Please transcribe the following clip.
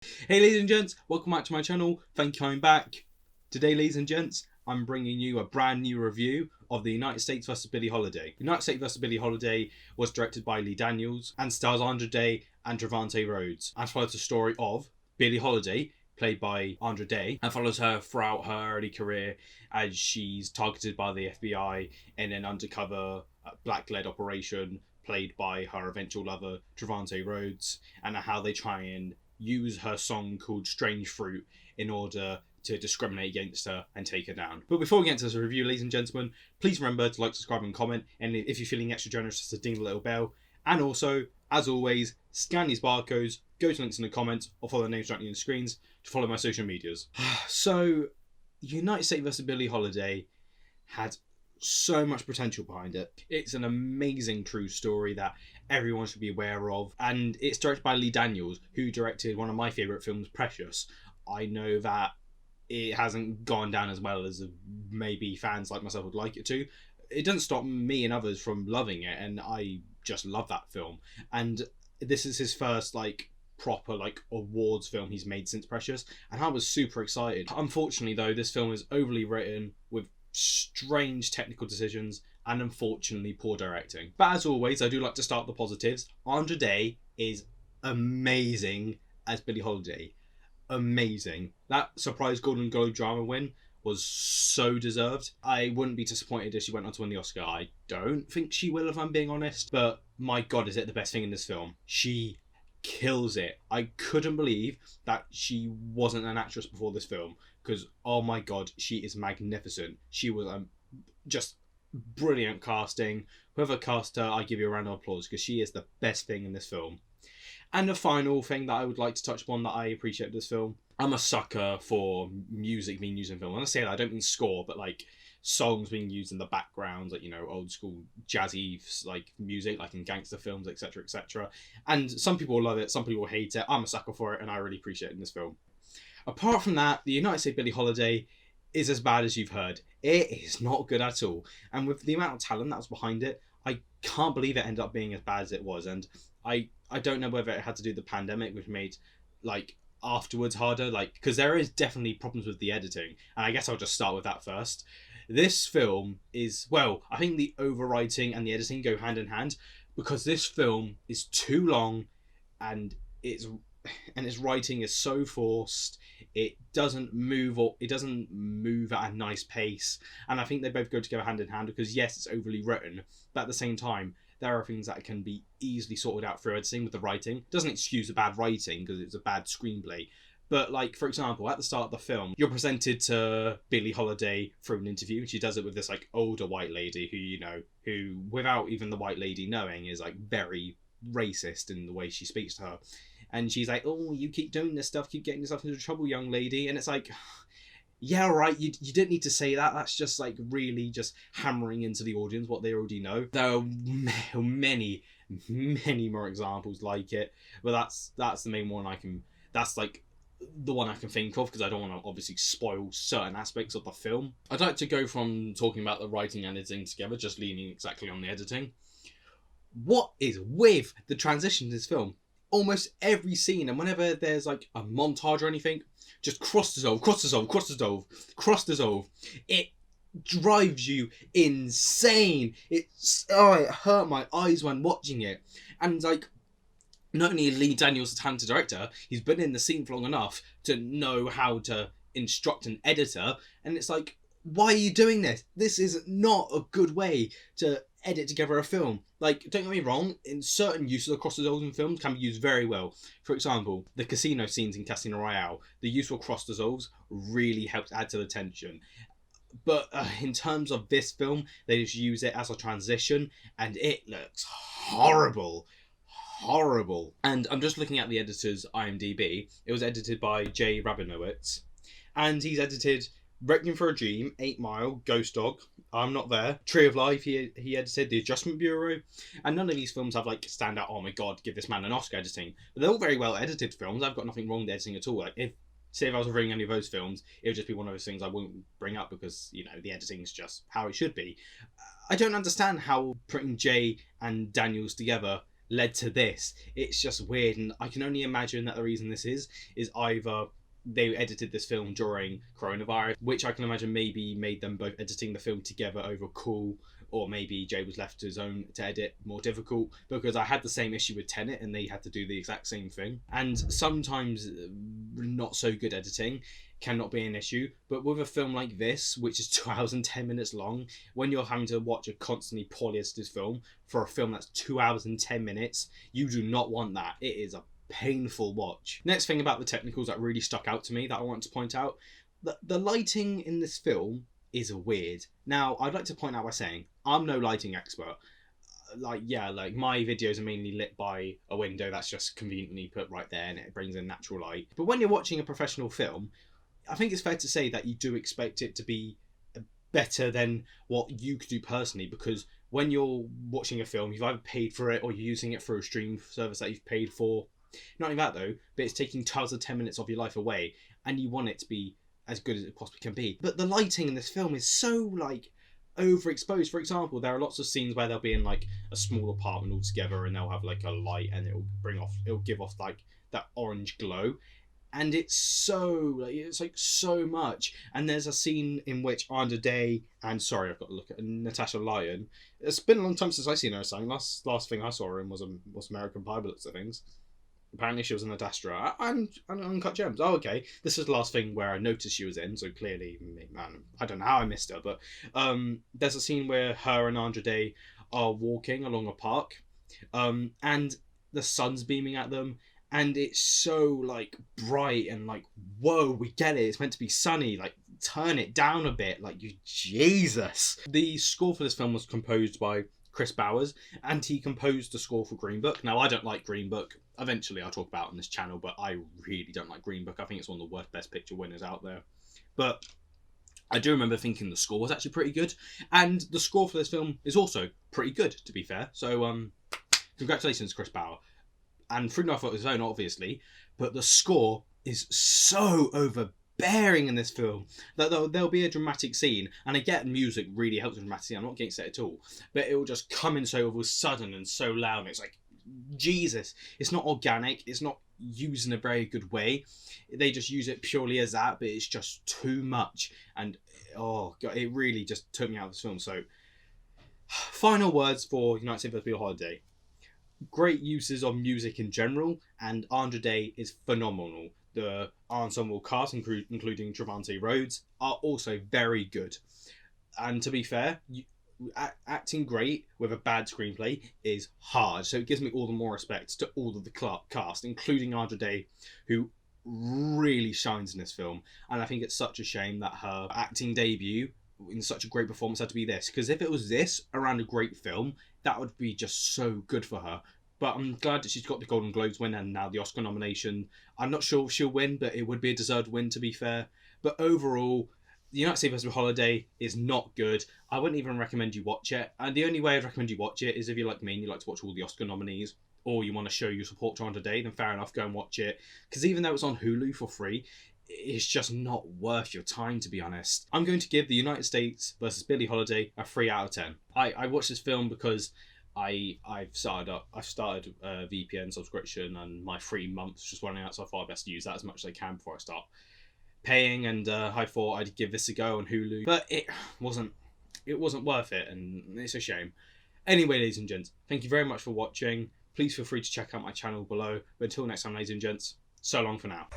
Hey ladies and gents, welcome back to my channel. Thank you for coming back. Today, ladies and gents, I'm bringing you a brand new review of the United States vs. Billie Holiday. United States vs. Billie Holiday was directed by Lee Daniels and stars Andra Day and Trevante Rhodes, and follows the story of Billie Holiday, played by Andra Day, and follows her throughout her early career as she's targeted by the FBI in an undercover black-led operation played by her eventual lover Trevante Rhodes, and how they try and use her song called Strange Fruit in order to discriminate against her and take her down. But before we get into this review, ladies and gentlemen, please remember to like, subscribe and comment, and if you're feeling extra generous, just to ding the little bell. And also, as always, scan these barcodes, go to links in the comments, or follow the names directly on the screens to follow my social medias. So, United States vs. Billie Holiday had so much potential behind it. It's an amazing true story that everyone should be aware of, and it's directed by Lee Daniels, who directed one of my favourite films, Precious. I know that it hasn't gone down as well as maybe fans like myself would like it to. It doesn't stop me and others from loving it, and I just love that film. And this is his first proper awards film he's made since Precious, and I was super excited. Unfortunately though, this film is overly written with strange technical decisions and unfortunately poor directing. But as always, I do like to start with the positives. Andra Day is amazing as Billie Holiday. Amazing. That surprise Golden Globe drama win was so deserved. I wouldn't be disappointed if she went on to win the Oscar. I don't think she will, if I'm being honest, but my god, is it the best thing in this film. She kills it. I couldn't believe that she wasn't an actress before this film, because oh my god, she is magnificent. She was just brilliant casting. Whoever cast her, I give you a round of applause, because she is the best thing in this film. And the final thing that I would like to touch upon that I appreciate this film, I'm a sucker for music being used in film. When I say that, I don't mean score, but songs being used in the background, old school jazzy music, like in gangster films, etc., etc. And some people love it, some people hate it. I'm a sucker for it, and I really appreciate it in this film. Apart from that, the United States Billie Holiday is as bad as you've heard. It is not good at all. And with the amount of talent that was behind it, I can't believe it ended up being as bad as it was. And I don't know whether it had to do with the pandemic, which made afterwards harder, because there is definitely problems with the editing, and I guess I'll just start with that first. This film is, well, I think the overwriting and the editing go hand in hand, because this film is too long, and its writing is so forced. It doesn't move at a nice pace, and I think they both go together hand in hand, because yes, it's overly written, but at the same time there are things that can be easily sorted out through editing with the writing. It doesn't excuse the bad writing because it's a bad screenplay. But for example, at the start of the film, you're presented to Billie Holiday through an interview. She does it with this older white lady who without even the white lady knowing is very racist in the way she speaks to her. And she's like, oh, you keep doing this stuff, keep getting yourself into trouble, young lady. And it's yeah, right, you didn't need to say that. That's just really just hammering into the audience what they already know. There are many more examples like it, but that's the main one that's the one I can think of, because I don't want to obviously spoil certain aspects of the film. I'd like to go from talking about the writing and editing together, just leaning exactly on the editing. What is with the transition in this film? Almost every scene, and whenever there's a montage or anything, just cross dissolve. It drives you insane. It hurt my eyes when watching it. And not only is Lee Daniels a talented director, he's been in the scene for long enough to know how to instruct an editor, and it's why are you doing this? This is not a good way to edit together a film. Don't get me wrong, in certain uses of cross dissolves in films can be used very well. For example, the casino scenes in Casino Royale, the use of cross dissolves really helps add to the tension. But in terms of this film, they just use it as a transition, and it looks horrible. And I'm just looking at the editor's IMDb. It was edited by Jay Rabinowitz, and he's edited Requiem for a Dream, 8 Mile, Ghost Dog, I'm Not There, Tree of Life, he edited, The Adjustment Bureau, and none of these films have stand out, oh my god, give this man an Oscar editing. But they're all very well edited films. I've got nothing wrong with editing at all. If I was reviewing any of those films, it would just be one of those things I wouldn't bring up because, the editing's just how it should be. I don't understand how putting Jay and Daniels together led to this. It's just weird, and I can only imagine that the reason this is either they edited this film during coronavirus, which I can imagine maybe made them both editing the film together over call, or maybe Jay was left to his own to edit more difficult, because I had the same issue with Tenet and they had to do the exact same thing. And sometimes not so good editing cannot be an issue, but with a film like this, which is 2 hours and 10 minutes long, when you're having to watch a constantly poorly edited film for a film that's 2 hours and 10 minutes, you do not want that. It is a painful watch. Next thing about the technicals that really stuck out to me that I want to point out, the lighting in this film is weird. Now, I'd like to point out by saying I'm no lighting expert. Like my videos are mainly lit by a window that's just conveniently put right there and it brings in natural light. But when you're watching a professional film, I think it's fair to say that you do expect it to be better than what you could do personally, because when you're watching a film, you've either paid for it or you're using it through a streaming service that you've paid for. Not only that though, but it's taking 2 hours and 10 minutes of your life away, and you want it to be as good as it possibly can be. But the lighting in this film is so overexposed. For example, there are lots of scenes where they'll be in a small apartment all together and they'll have a light and it'll give off that orange glow. And it's so much. And there's a scene in which Andra Day and I've got to look at Natasha Lyonne. It's been a long time since I've seen her sang. Last thing I saw her in was American Pie, by the looks of things. Apparently she was in Adastra and Uncut Gems. Oh, okay. This is the last thing where I noticed she was in, so clearly, man, I don't know how I missed her, but there's a scene where her and Andra Day are walking along a park, and the sun's beaming at them, and it's so bright and whoa, we get it, it's meant to be sunny, turn it down a bit, Jesus. The score for this film was composed by Chris Bowers, and he composed the score for Green Book. Now, I don't like Green Book. Eventually I'll talk about it on this channel, but I really don't like Green Book. I think it's one of the worst Best Picture winners out there. But I do remember thinking the score was actually pretty good, and the score for this film is also pretty good, to be fair. So congratulations, Chris Bauer. And through no fault of his own, obviously, but the score is so overbearing in this film that there'll be a dramatic scene, and I get music really helps with dramatic scene, I'm not against it at all, but it will just come in so all sudden and so loud, and it's Jesus, it's not organic, it's not used in a very good way. They just use it purely as that, but it's just too much, and oh god, it really just took me out of this film. So final words for United States vs. Billie Holiday: great uses of music in general, and Andra Day is phenomenal. The ensemble cast, including Trevante Rhodes, are also very good. And to be fair, acting great with a bad screenplay is hard. So it gives me all the more respect to all of the cast, including Andra Day, who really shines in this film. And I think it's such a shame that her acting debut in such a great performance had to be this. Because if it was this around a great film, that would be just so good for her. But I'm glad that she's got the Golden Globes win and now the Oscar nomination. I'm not sure if she'll win, but it would be a deserved win, to be fair. But overall, The United States vs. Holiday is not good. I wouldn't even recommend you watch it. And the only way I'd recommend you watch it is if you're like me and you like to watch all the Oscar nominees, or you want to show your support to Andra Day, then fair enough, go and watch it. Because even though it's on Hulu for free, it's just not worth your time, to be honest. I'm going to give The United States vs. Billie Holiday a 3 out of 10. I watched this film because I've started a VPN subscription and my 3 months just running out, so I thought I'd best use that as much as I can before I start paying, and I thought I'd give this a go on Hulu, but it wasn't worth it, and it's a shame. Anyway, ladies and gents, thank you very much for watching. Please feel free to check out my channel below. But until next time, ladies and gents, so long for now.